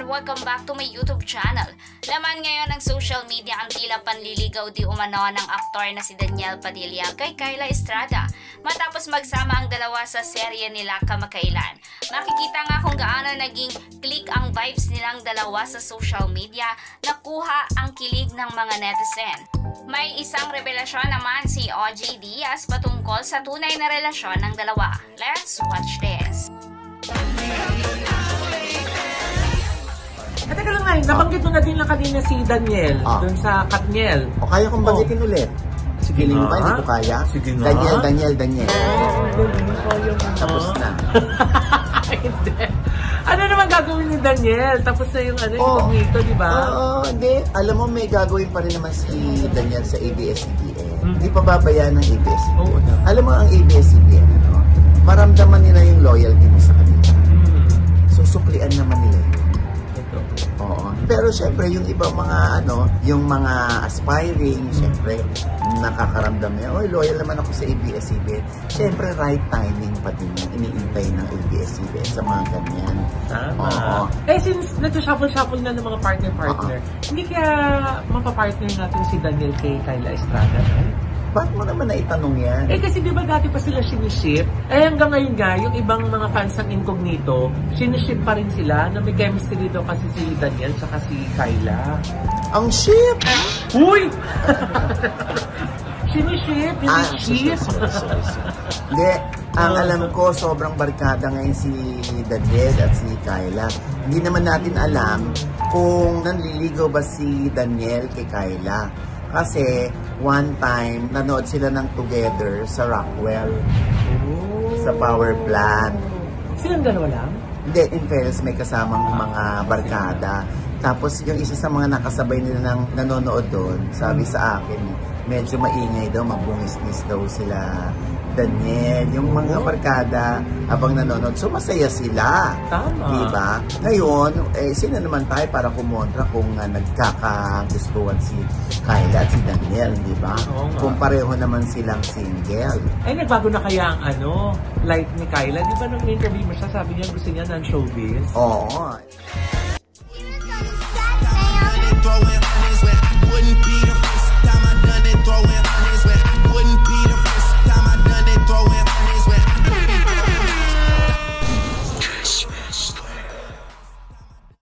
and welcome back to my YouTube channel. Laman ngayon ng social media ang tila panliligaw di umano ng aktor na si Daniel Padilla kay Kyla Estrada matapos magsama ang dalawa sa serye nila kamakailan. Makikita nga kung gaano naging click ang vibes nilang dalawa sa social media, nakuha ang kilig ng mga netizen. May isang revelasyon naman si OJ Diaz patungkol sa tunay na relasyon ng dalawa. Let's watch this. Teka lang nga, nabanggit mo na din lang kanina si Daniel dun sa Katniel. O kaya kong banggitin ulit. Sige nga. Hindi ko kaya. Sige nga. Daniel. Tapos na. Hindi. Ano naman gagawin ni Daniel? Tapos na yung incognito, di ba? Hindi. Alam mo, may gagawin pa rin naman si Daniel sa ABS-CBN. Hindi pa babayaan ng ABS-CBN. Alam mo, ang ABS-CBN, maramdaman nila yung loyalty mo sa kanila. Susuklian naman nila yun. Oo. Pero syempre, yung ibang mga yung mga aspiring, syempre, nakakaramdam niya, oy, loyal naman ako sa ABS-CBN. Syempre, right timing pa din yung iniintay ng ABS-CBN sa mga ganyan. Tama. Oo. Since nag-shuffle-shuffle na ng mga partner-partner, hindi kaya mapapartner natin si Daniel kay Kyla Estrada, Bakit mo naman naitanong yan? Kasi di ba dati pa sila siniship? Hanggang ngayon nga, yung ibang mga fans ng Incognito, siniship pa rin sila na may chemistry daw kasi si Daniel saka si Kyla. Ang ship! Uy! Siniship, hindi ship. Sorry. Hindi, ang alam ko, sobrang barkada ngayon si Daniel at si Kyla. Hindi naman natin alam kung nanliligaw ba si Daniel kay Kyla. Kasi, one time, nanood sila ng Together sa Rockwell. Sa power plant. Silang dalawa lang? Hindi, in fairness, may kasamang mga barkada. Tapos, yung isa sa mga nakasabay nila ng nanonood doon, sabi sa akin, medyo maingay daw, magbungis-ngis daw sila Daniel, yung mga barkada habang nanonood. So, masaya sila. Tama. Diba? Ngayon, sino naman tayo para kumontra kung nagkakagustuhan si Kyla at si Daniel, diba? Kung pareho naman silang single. Nagbago na kaya ang life ni Kyla? Di ba nung interview mo siya, sabi niya gusto niya ng showbiz? Oo.